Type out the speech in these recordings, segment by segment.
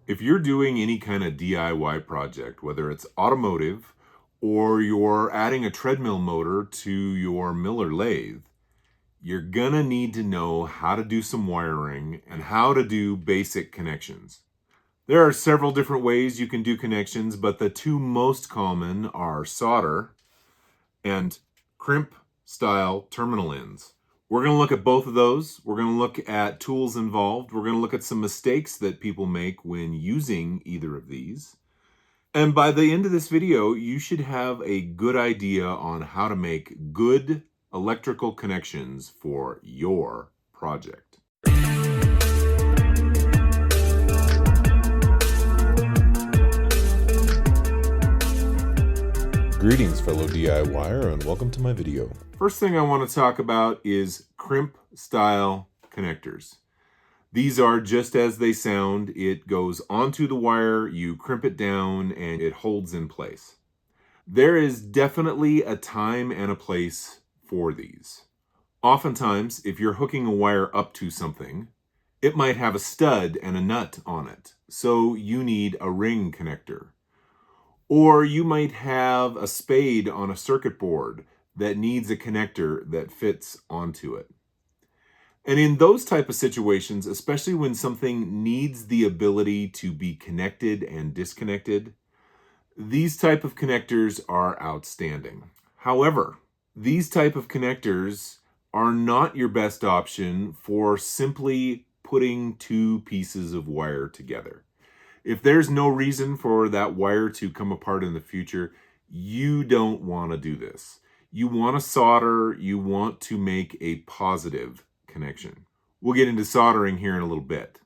If you're doing any kind of DIY project, whether it's automotive or you're adding a treadmill motor to your miller lathe, you're gonna need to know how to do some wiring and how to do basic connections. There are several different ways you can do connections, but the two most common are solder and crimp style terminal ends. We're going to look at both of those. We're going to look at tools involved. We're going to look at some mistakes that people make when using either of these. And by the end of this video, you should have a good idea on how to make good electrical connections for your project. Greetings, fellow DIYer, and welcome to my video. First thing I want to talk about is crimp style connectors. These are just as they sound. It goes onto the wire, you crimp it down, and it holds in place. There is definitely a time and a place for these. Oftentimes, if you're hooking a wire up to something, it might have a stud and a nut on it, so you need a ring connector. Or you might have a spade on a circuit board that needs a connector that fits onto it. And in those type of situations, especially when something needs the ability to be connected and disconnected, these type of connectors are outstanding. However, these type of connectors are not your best option for simply putting two pieces of wire together. If there's no reason for that wire to come apart in the future, you don't want to do this. You want to solder, you want to make a positive connection. We'll get into soldering here in a little bit.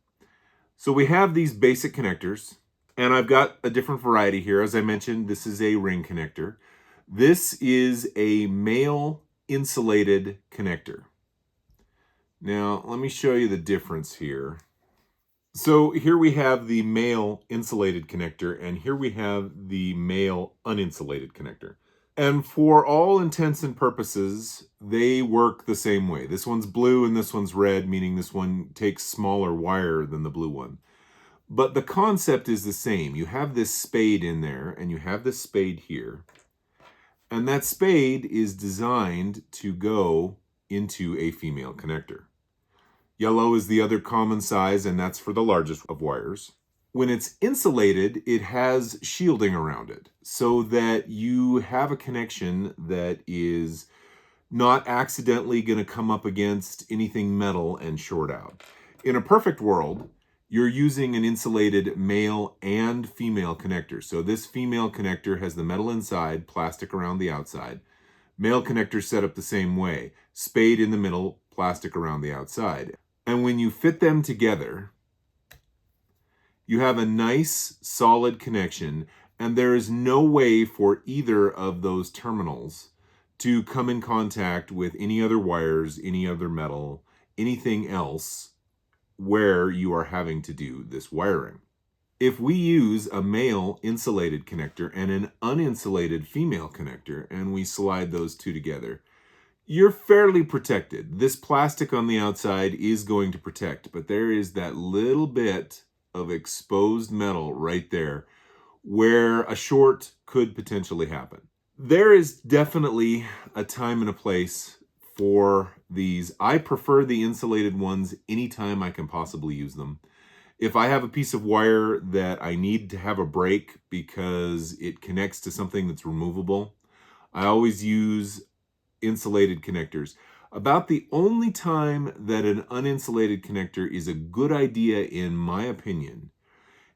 So we have these basic connectors, and I've got a different variety here. As I mentioned, this is a ring connector. This is a male insulated connector. Now, let me show you the difference here. So here we have the male insulated connector, and here we have the male uninsulated connector. And for all intents and purposes, they work the same way. This one's blue and this one's red, meaning this one takes smaller wire than the blue one. But the concept is the same. You have this spade in there, and you have this spade here. And that spade is designed to go into a female connector. Yellow is the other common size, and that's for the largest of wires. When it's insulated, it has shielding around it so that you have a connection that is not accidentally going to come up against anything metal and short out. In a perfect world, you're using an insulated male and female connector. So this female connector has the metal inside, plastic around the outside. Male connector set up the same way. Spade in the middle, plastic around the outside. And when you fit them together, you have a nice solid connection, and there is no way for either of those terminals to come in contact with any other wires, any other metal, anything else where you are having to do this wiring. If we use a male insulated connector and an uninsulated female connector, and we slide those two together, you're fairly protected. This plastic on the outside is going to protect, but there is that little bit of exposed metal right there where a short could potentially happen. There is definitely a time and a place for these. I prefer the insulated ones anytime I can possibly use them. If I have a piece of wire that I need to have a break because it connects to something that's removable, I always use insulated connectors. About the only time that an uninsulated connector is a good idea, in my opinion,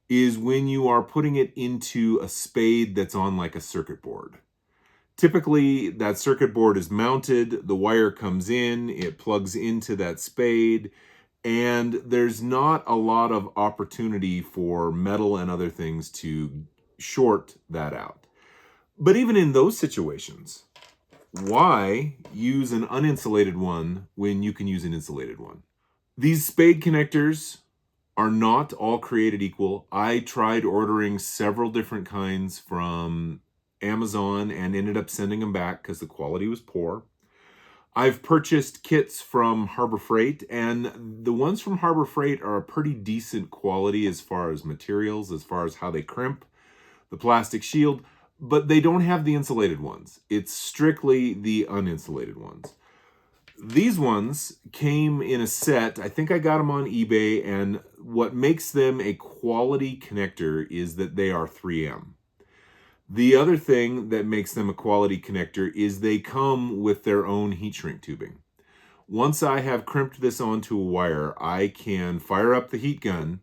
is when you are putting it into a spade that's on like a circuit board. Typically, that circuit board is mounted, the wire comes in, it plugs into that spade, and there's not a lot of opportunity for metal and other things to short that out. But even in those situations, why use an uninsulated one when you can use an insulated one? These spade connectors are not all created equal. I tried ordering several different kinds from Amazon and ended up sending them back because the quality was poor. I've purchased kits from Harbor Freight, and the ones from Harbor Freight are a pretty decent quality as far as materials, as far as how they crimp the plastic shield, but they don't have the insulated ones. It's strictly the uninsulated ones. These ones came in a set. I think I got them on eBay, and what makes them a quality connector is that they are 3M. The other thing that makes them a quality connector is they come with their own heat shrink tubing. Once I have crimped this onto a wire, I can fire up the heat gun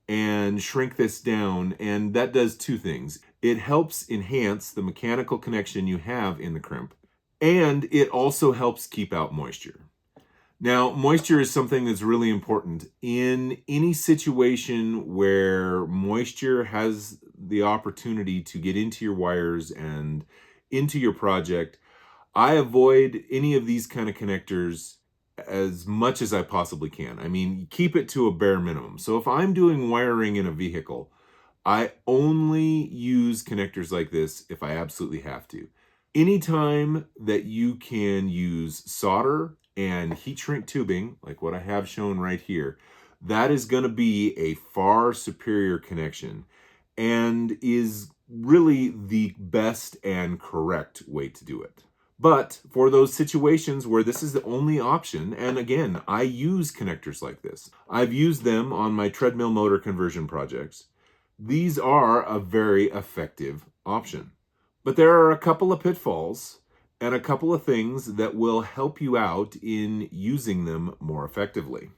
and shrink this down, and that does two things. It helps enhance the mechanical connection you have in the crimp, and it also helps keep out moisture. Now, moisture is something that's really important. In any situation where moisture has the opportunity to get into your wires and into your project, I avoid any of these kind of connectors as much as I possibly can. I mean, keep it to a bare minimum. So if I'm doing wiring in a vehicle, I only use connectors like this if I absolutely have to. Anytime that you can use solder and heat shrink tubing, like what I have shown right here, that is going to be a far superior connection and is really the best and correct way to do it. But for those situations where this is the only option, and again, I use connectors like this. I've used them on my treadmill motor conversion projects. These are a very effective option. But there are a couple of pitfalls and a couple of things that will help you out in using them more effectively.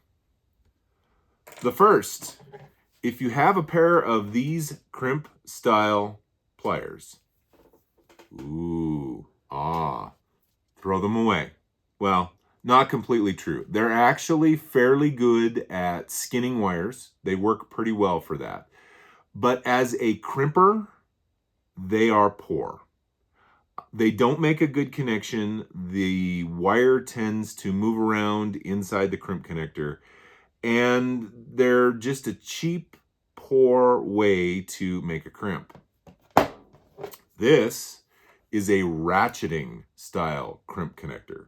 The first, if you have a pair of these crimp style pliers, throw them away. Well, not completely true. They're actually fairly good at skinning wires. They work pretty well for that. But as a crimper, they are poor. They don't make a good connection. The wire tends to move around inside the crimp connector, and they're just a cheap, poor way to make a crimp. This is a ratcheting style crimp connector.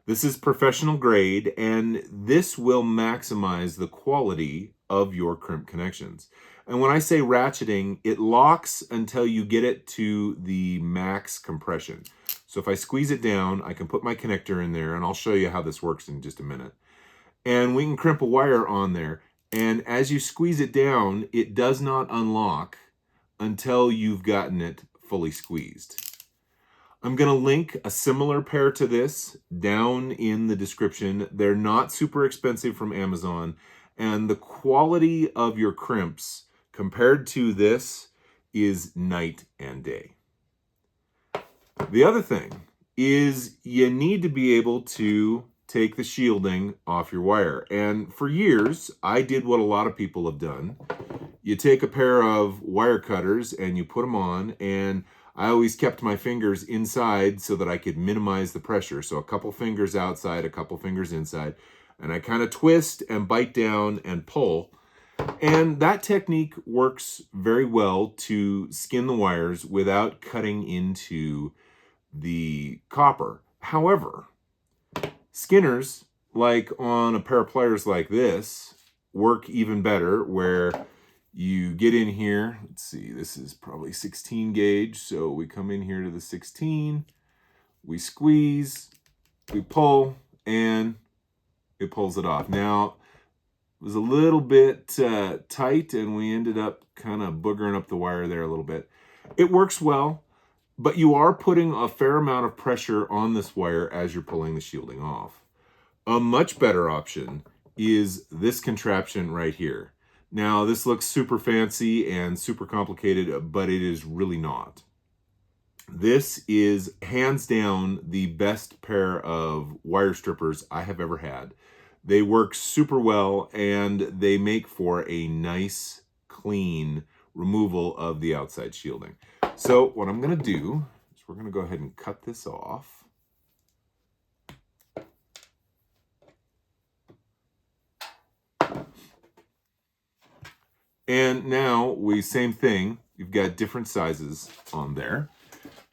This is professional grade, and this will maximize the quality of your crimp connections. And when I say ratcheting, it locks until you get it to the max compression. So if I squeeze it down, I can put my connector in there, and I'll show you how this works in just a minute. And we can crimp a wire on there. And as you squeeze it down, it does not unlock until you've gotten it fully squeezed. I'm going to link a similar pair to this down in the description. They're not super expensive from Amazon, and the quality of your crimps compared to this is night and day. The other thing is you need to be able to take the shielding off your wire. And for years, I did what a lot of people have done. You take a pair of wire cutters and you put them on, and I always kept my fingers inside so that I could minimize the pressure. So a couple fingers outside, a couple fingers inside, and I kind of twist and bite down and pull. And that technique works very well to skin the wires without cutting into the copper. However, skinners, like on a pair of pliers like this, work even better, where you get in here. Let's see, this is probably 16 gauge. So we come in here to the 16, we squeeze, we pull, and it pulls it off. Now, it was a little bit tight, and we ended up kind of boogering up the wire there a little bit. It works well, but you are putting a fair amount of pressure on this wire as you're pulling the shielding off. A much better option is this contraption right here. Now, this looks super fancy and super complicated, but it is really not. This is hands down the best pair of wire strippers I have ever had. They work super well, and they make for a nice, clean removal of the outside shielding. So what I'm going to do is we're going to go ahead and cut this off. And now same thing, you've got different sizes on there.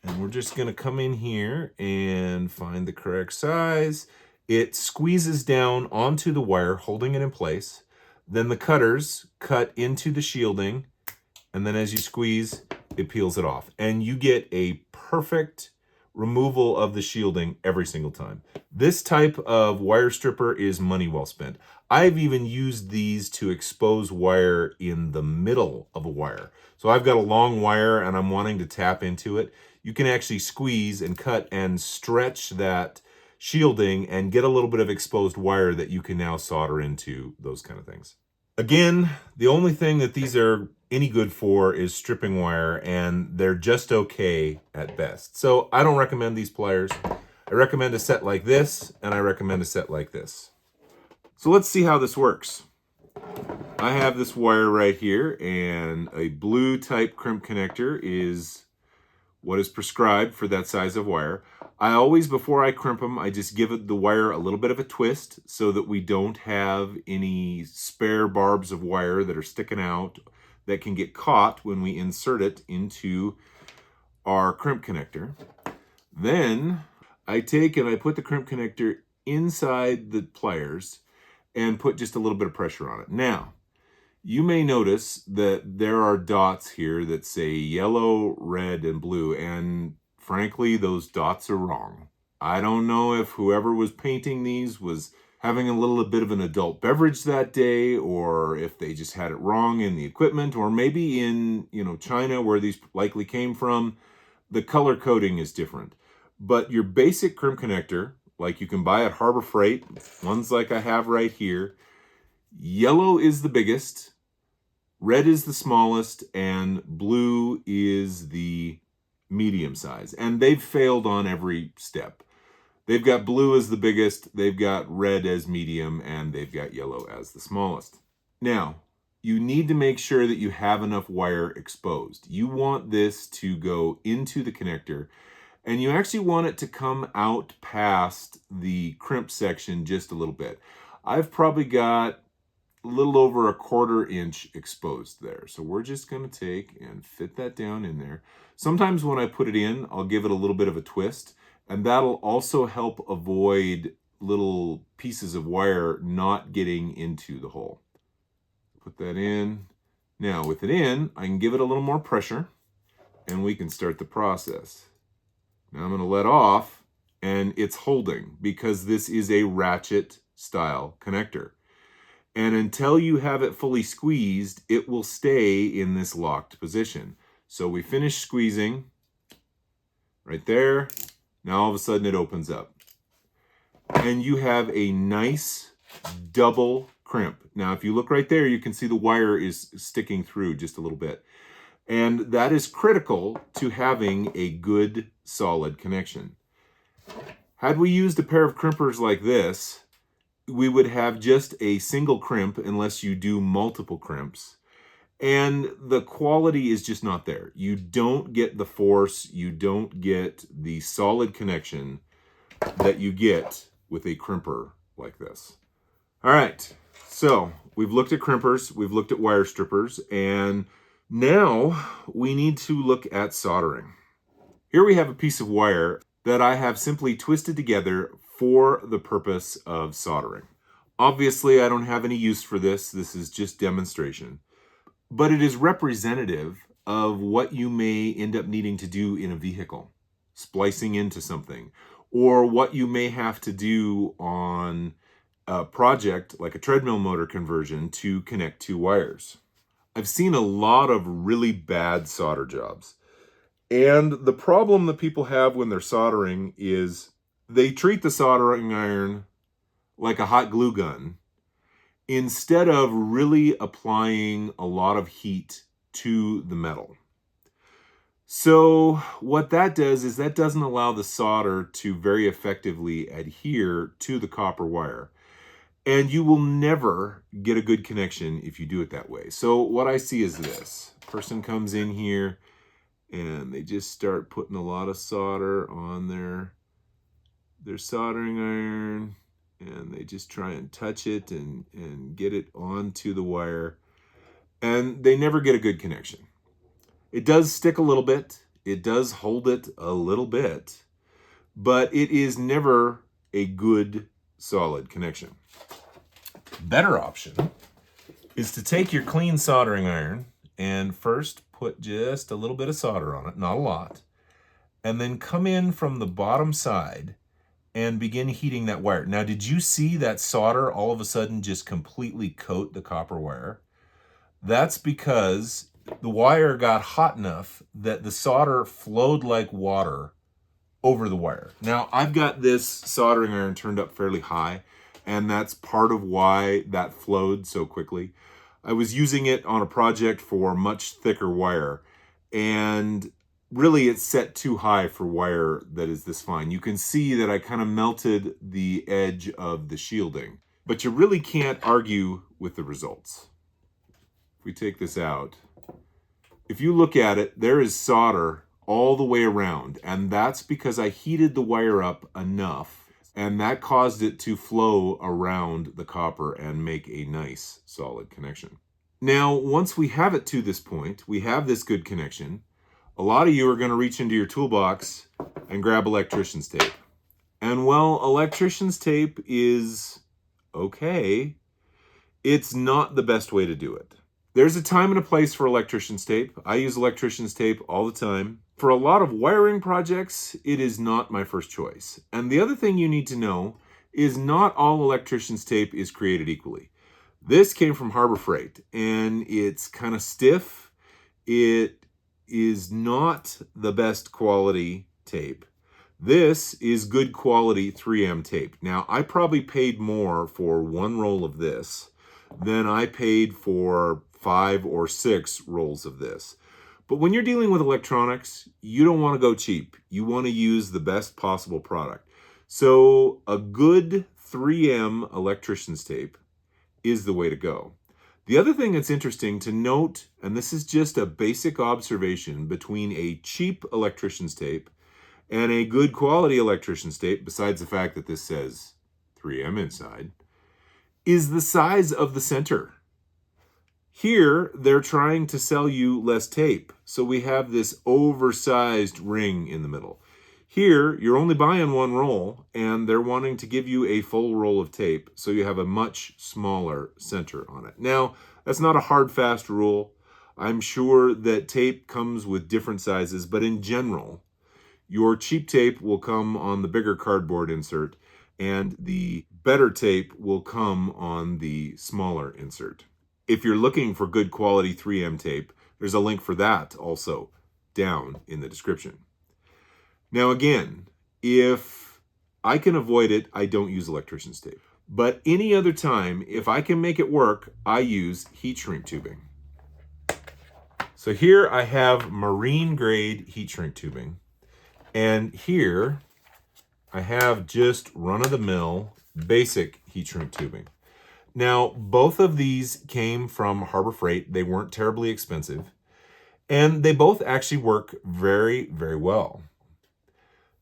And we're just going to come in here and find the correct size. It squeezes down onto the wire, holding it in place. Then the cutters cut into the shielding, and then as you squeeze, it peels it off. And you get a perfect removal of the shielding every single time. This type of wire stripper is money well spent. I've even used these to expose wire in the middle of a wire. So I've got a long wire and I'm wanting to tap into it. You can actually squeeze and cut and stretch that shielding and get a little bit of exposed wire that you can now solder into those kind of things. Again, the only thing that these are any good for is stripping wire, and they're just okay at best. So I don't recommend these pliers. I recommend a set like this, and I recommend a set like this. So let's see how this works. I have this wire right here, and a blue type crimp connector is what is prescribed for that size of wire. I always, before I crimp them, I just give the wire a little bit of a twist so that we don't have any spare barbs of wire that are sticking out that can get caught when we insert it into our crimp connector. Then I take and I put the crimp connector inside the pliers and put just a little bit of pressure on it. Now, you may notice that there are dots here that say yellow, red, and blue, and frankly, those dots are wrong. I don't know if whoever was painting these was having a little bit of an adult beverage that day, or if they just had it wrong in the equipment, or maybe in, China, where these likely came from, the color coding is different. But your basic crimp connector, like you can buy at Harbor Freight, ones like I have right here, yellow is the biggest, red is the smallest, and blue is the medium size. And they've failed on every step. They've got blue as the biggest, they've got red as medium, and they've got yellow as the smallest. Now, you need to make sure that you have enough wire exposed. You want this to go into the connector, and you actually want it to come out past the crimp section just a little bit. I've probably got a little over a 1/4 inch exposed there. So we're just going to take and fit that down in there. Sometimes when I put it in, I'll give it a little bit of a twist, and that'll also help avoid little pieces of wire not getting into the hole. Put that in. Now with it in, I can give it a little more pressure, and we can start the process. Now I'm going to let off, and it's holding because this is a ratchet style connector. And until you have it fully squeezed, it will stay in this locked position. So we finish squeezing right there. Now all of a sudden it opens up. And you have a nice double crimp. Now if you look right there, you can see the wire is sticking through just a little bit. And that is critical to having a good solid connection. Had we used a pair of crimpers like this, we would have just a single crimp unless you do multiple crimps. And the quality is just not there. You don't get the force, you don't get the solid connection that you get with a crimper like this. All right, so we've looked at crimpers, we've looked at wire strippers, and now we need to look at soldering. Here we have a piece of wire that I have simply twisted together for the purpose of soldering. Obviously, I don't have any use for this. This is just demonstration. But it is representative of what you may end up needing to do in a vehicle, splicing into something, or what you may have to do on a project like a treadmill motor conversion to connect two wires. I've seen a lot of really bad solder jobs. And the problem that people have when they're soldering is they treat the soldering iron like a hot glue gun instead of really applying a lot of heat to the metal. So what that does is that doesn't allow the solder to very effectively adhere to the copper wire. And you will never get a good connection if you do it that way. So what I see is this. Person comes in here and they just start putting a lot of solder on their soldering iron, and they just try and touch it and get it onto the wire, and they never get a good connection. It does stick a little bit. It does hold it a little bit, but it is never a good solid connection. Better option is to take your clean soldering iron and first put just a little bit of solder on it, not a lot, and then come in from the bottom side and begin heating that wire. Now, did you see that solder all of a sudden just completely coat the copper wire? That's because the wire got hot enough that the solder flowed like water over the wire. Now, I've got this soldering iron turned up fairly high, and that's part of why that flowed so quickly. I was using it on a project for much thicker wire, and really it's set too high for wire that is this fine. You can see that I kind of melted the edge of the shielding, but you really can't argue with the results. If we take this out, if you look at it, there is solder all the way around, and that's because I heated the wire up enough, and that caused it to flow around the copper and make a nice solid connection. Now, once we have it to this point, we have this good connection, a lot of you are going to reach into your toolbox and grab electrician's tape. And well, electrician's tape is okay. It's not the best way to do it. There's a time and a place for electrician's tape. I use electrician's tape all the time. For a lot of wiring projects, it is not my first choice. And the other thing you need to know is not all electrician's tape is created equally. This came from Harbor Freight, and it's kind of stiff. It is not the best quality tape. This is good quality 3M tape. Now, I probably paid more for one roll of this than I paid for 5 or 6 rolls of this. But when you're dealing with electronics, you don't want to go cheap. You want to use the best possible product. So a good 3M electrician's tape is the way to go. The other thing that's interesting to note, and this is just a basic observation between a cheap electrician's tape and a good quality electrician's tape, besides the fact that this says 3M inside, is the size of the center. Here, they're trying to sell you less tape, so we have this oversized ring in the middle. Here, you're only buying one roll, and they're wanting to give you a full roll of tape, so you have a much smaller center on it. Now, that's not a hard, fast rule. I'm sure that tape comes with different sizes, but in general, your cheap tape will come on the bigger cardboard insert, and the better tape will come on the smaller insert. If you're looking for good quality 3M tape, there's a link for that also down in the description. Now again, if I can avoid it, I don't use electrician's tape. But any other time, if I can make it work, I use heat shrink tubing. So here I have marine grade heat shrink tubing. And here I have just run-of-the-mill basic heat shrink tubing. Now, both of these came from Harbor Freight. They weren't terribly expensive, and they both actually work very, very well.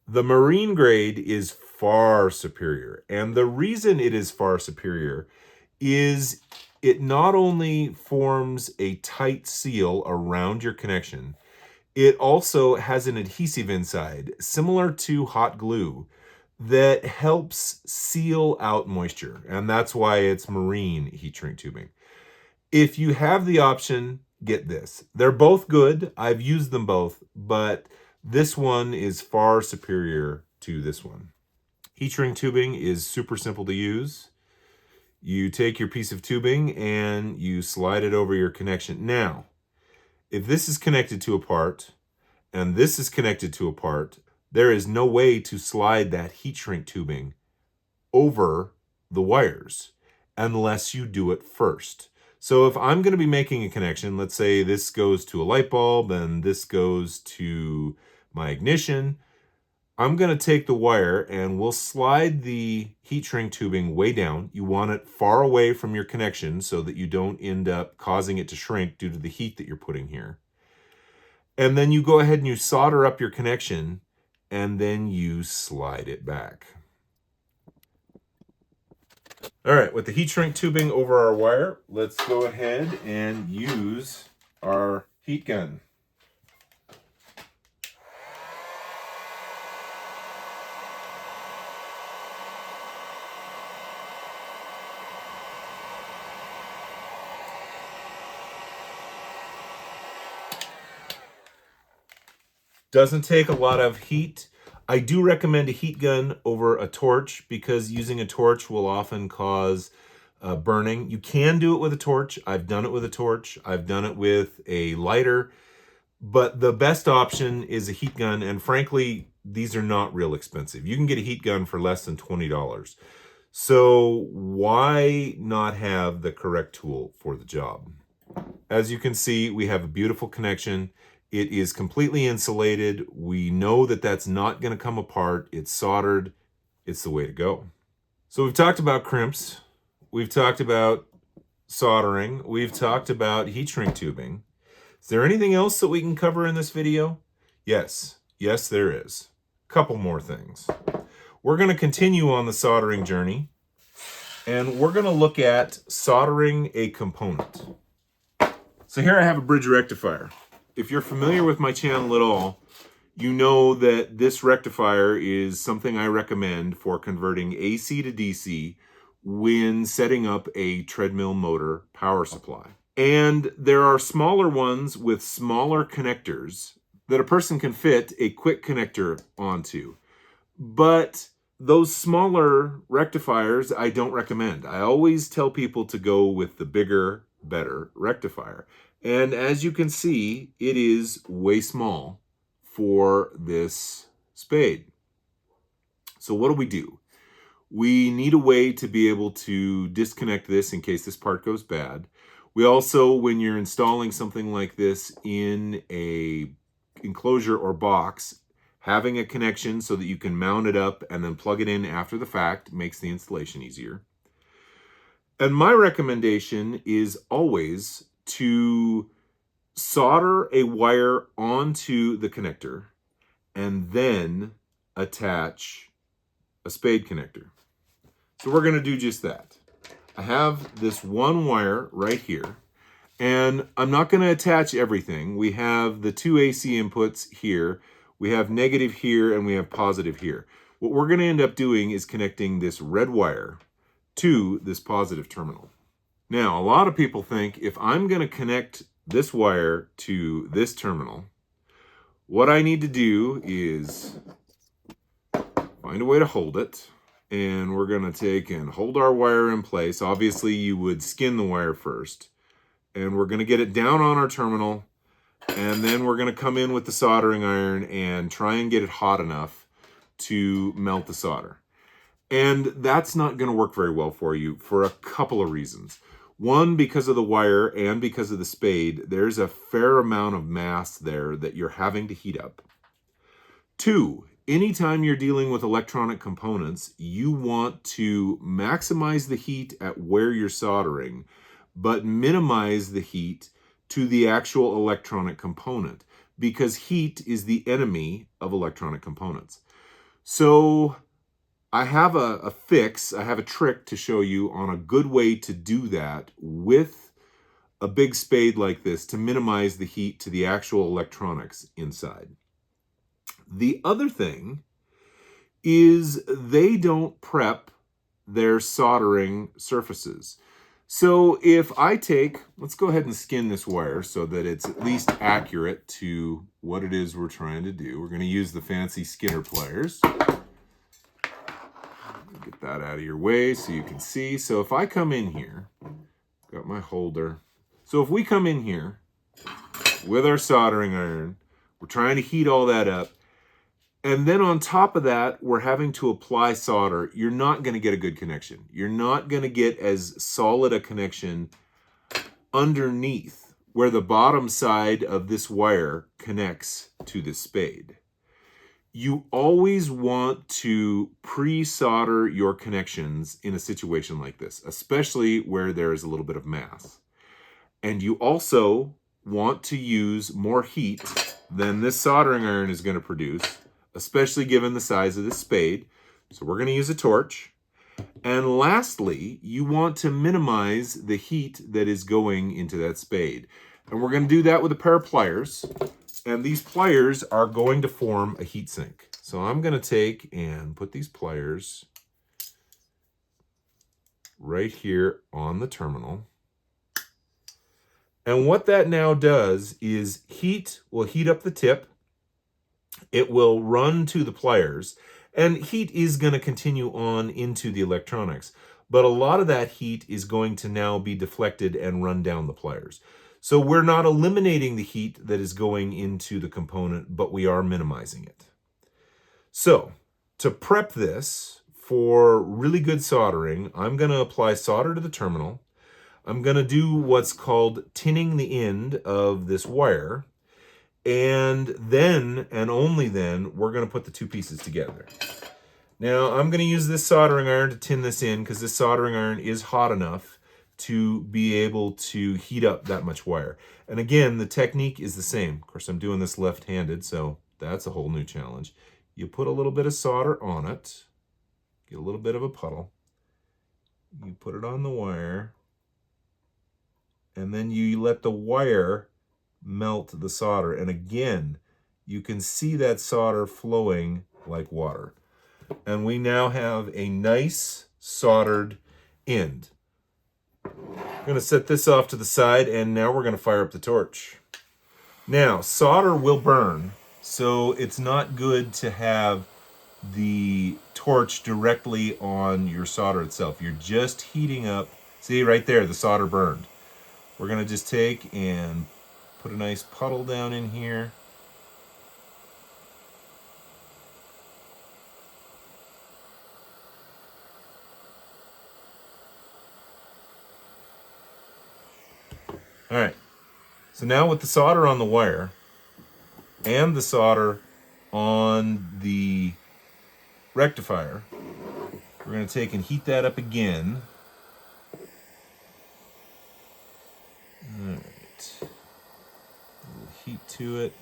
The marine grade is far superior, and the reason it is far superior is it not only forms a tight seal around your connection, it also has an adhesive inside, similar to hot glue, that helps seal out moisture, and that's why it's marine heat shrink tubing. If you have the option, get this. They're both good. I've used them both, but this one is far superior to this one. Heat shrink tubing is super simple to use. You take your piece of tubing and you slide it over your connection. Now, if this is connected to a part and this is connected to a part, there is no way to slide that heat shrink tubing over the wires unless you do it first. So if I'm going to be making a connection, let's say this goes to a light bulb and this goes to my ignition, I'm going to take the wire and we'll slide the heat shrink tubing way down. You want it far away from your connection so that you don't end up causing it to shrink due to the heat that you're putting here. And then you go ahead and you solder up your connection, and then you slide it back. All right, with the heat shrink tubing over our wire, let's go ahead and use our heat gun. Doesn't take a lot of heat. I do recommend a heat gun over a torch because using a torch will often cause burning. You can do it with a torch. I've done it with a torch. I've done it with a lighter. But the best option is a heat gun, and frankly, these are not real expensive. You can get a heat gun for less than $20. So why not have the correct tool for the job? As you can see, we have a beautiful connection. It is completely insulated. We know that that's not going to come apart. It's soldered. It's the way to go. So we've talked about crimps. We've talked about soldering. We've talked about heat shrink tubing. Is there anything else that we can cover in this video? Yes. Yes, there is. Couple more things. We're going to continue on the soldering journey, and we're going to look at soldering a component. So here I have a bridge rectifier. If you're familiar with my channel at all, you know that this rectifier is something I recommend for converting AC to DC when setting up a treadmill motor power supply. And there are smaller ones with smaller connectors that a person can fit a quick connector onto. But those smaller rectifiers I don't recommend. I always tell people to go with the bigger, better rectifier. And as you can see, it is way small for this spade. So what do? We need a way to be able to disconnect this in case this part goes bad. We also, when you're installing something like this in a enclosure or box, having a connection so that you can mount it up and then plug it in after the fact makes the installation easier. And my recommendation is always to solder a wire onto the connector and then attach a spade connector. So we're going to do just that. I have this one wire right here, and I'm not going to attach everything. We have the two AC inputs here, we have negative here, and we have positive here. What we're going to end up doing is connecting this red wire to this positive terminal. Now, a lot of people think if I'm going to connect this wire to this terminal, what I need to do is find a way to hold it. And we're going to take and hold our wire in place. Obviously, you would skin the wire first. And we're going to get it down on our terminal. And then we're going to come in with the soldering iron and try and get it hot enough to melt the solder. And that's not going to work very well for you for a couple of reasons. One, because of the wire and because of the spade, there's a fair amount of mass there that you're having to heat up. Two, anytime you're dealing with electronic components, you want to maximize the heat at where you're soldering, but minimize the heat to the actual electronic component, because heat is the enemy of electronic components. So I have a fix, I have a trick to show you on a good way to do that with a big spade like this to minimize the heat to the actual electronics inside. The other thing is they don't prep their soldering surfaces. So if I take, let's go ahead and skin this wire so that it's at least accurate to what it is we're trying to do. We're going to use the fancy skinner pliers. Get that out of your way so you can see. So if I come in here, got my holder. So if we come in here with our soldering iron, we're trying to heat all that up. And then on top of that, we're having to apply solder. You're not going to get a good connection. You're not going to get as solid a connection underneath where the bottom side of this wire connects to the spade. You always want to pre-solder your connections in a situation like this, especially where there is a little bit of mass. And you also want to use more heat than this soldering iron is going to produce, especially given the size of this spade. So we're going to use a torch. And lastly, you want to minimize the heat that is going into that spade. And we're going to do that with a pair of pliers. And these pliers are going to form a heat sink. So I'm going to take and put these pliers right here on the terminal. And what that now does is heat will heat up the tip. it will run to the pliers, and heat is going to continue on into the electronics. But a lot of that heat is going to now be deflected and run down the pliers. So we're not eliminating the heat that is going into the component, but we are minimizing it. So to prep this for really good soldering, I'm going to apply solder to the terminal. I'm going to do what's called tinning the end of this wire. And then, and only then, we're going to put the two pieces together. Now, I'm going to use this soldering iron to tin this in because this soldering iron is hot enough to be able to heat up that much wire. And again, the technique is the same. Of course, I'm doing this left-handed, so that's a whole new challenge. You put a little bit of solder on it, get a little bit of a puddle. You put it on the wire, and then you let the wire melt the solder. And again, you can see that solder flowing like water. And we now have a nice soldered end. I'm going to set this off to the side, and now we're going to fire up the torch. Now, solder will burn, so it's not good to have the torch directly on your solder itself. You're just heating up. See, right there, the solder burned. We're going to just take and put a nice puddle down in here. All right, so now with the solder on the wire and the solder on the rectifier, we're going to take and heat that up again. All right, a little heat to it.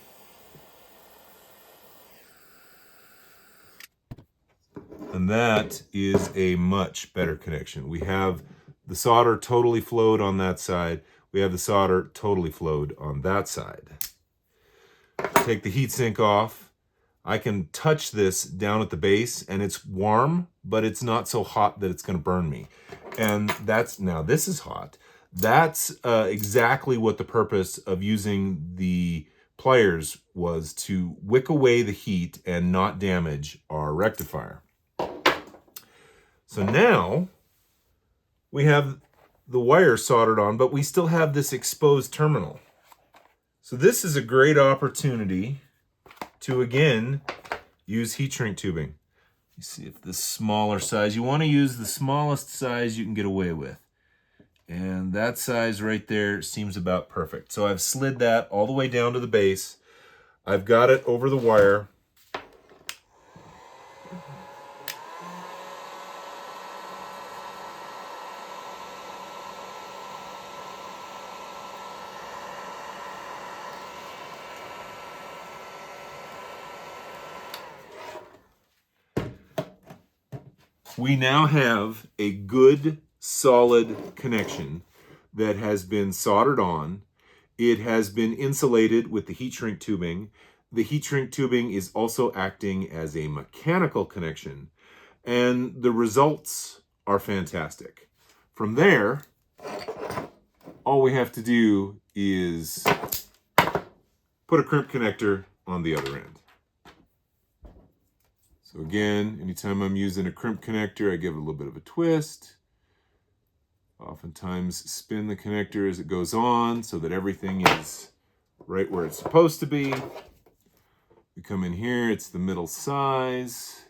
And that is a much better connection. We have the solder totally flowed on that side. We have the solder totally flowed on that side. Take the heatsink off. I can touch this down at the base, and it's warm, but it's not so hot that it's going to burn me. And that's, now this is hot. That's exactly what the purpose of using the pliers was, to wick away the heat and not damage our rectifier. So now we have the wire soldered on, but we still have this exposed terminal. So this is a great opportunity to, again, use heat shrink tubing. You see if this smaller size, you want to use the smallest size you can get away with. And that size right there seems about perfect. So I've slid that all the way down to the base. I've got it over the wire. We now have a good, solid connection that has been soldered on. It has been insulated with the heat shrink tubing. The heat shrink tubing is also acting as a mechanical connection, and the results are fantastic. From there, all we have to do is put a crimp connector on the other end. So again, anytime I'm using a crimp connector, I give it a little bit of a twist. Oftentimes spin the connector as it goes on so that everything is right where it's supposed to be. We come in here, it's the middle size.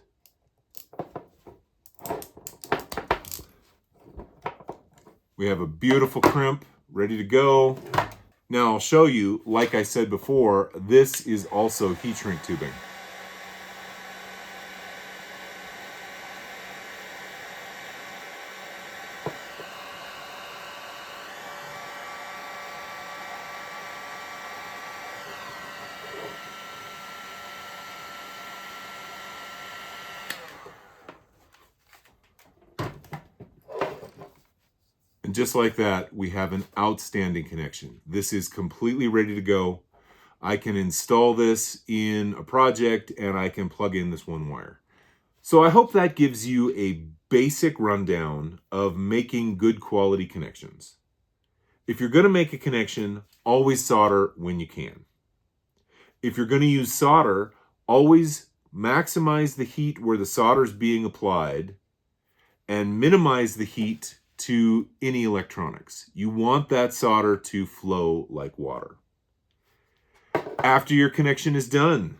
We have a beautiful crimp ready to go. Now I'll show you, like I said before, this is also heat shrink tubing. And just like that, we have an outstanding connection. This is completely ready to go. I can install this in a project and I can plug in this one wire. So I hope that gives you a basic rundown of making good quality connections. If you're going to make a connection, always solder when you can. If you're going to use solder, Always maximize the heat where the solder is being applied and minimize the heat to any electronics. You want that solder to flow like water. After your connection is done,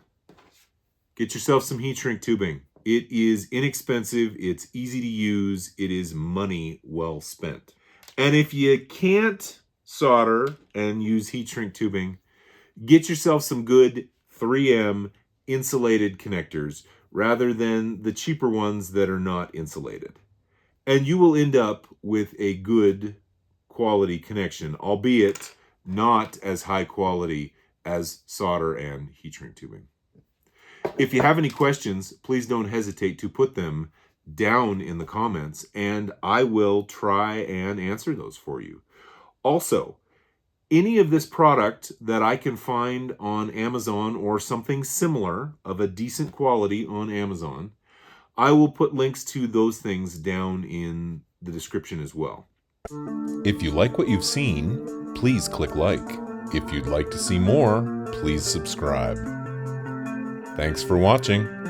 get yourself some heat shrink tubing. It is inexpensive, it's easy to use, it is money well spent. And if you can't solder and use heat shrink tubing, get yourself some good 3M insulated connectors rather than the cheaper ones that are not insulated. And you will end up with a good quality connection, albeit not as high quality as solder and heat shrink tubing. If you have any questions, please don't hesitate to put them down in the comments, and I will try and answer those for you. Also, any of this product that I can find on Amazon or something similar of a decent quality on Amazon, I will put links to those things down in the description as well. If you like what you've seen, please click like. If you'd like to see more, please subscribe. Thanks for watching.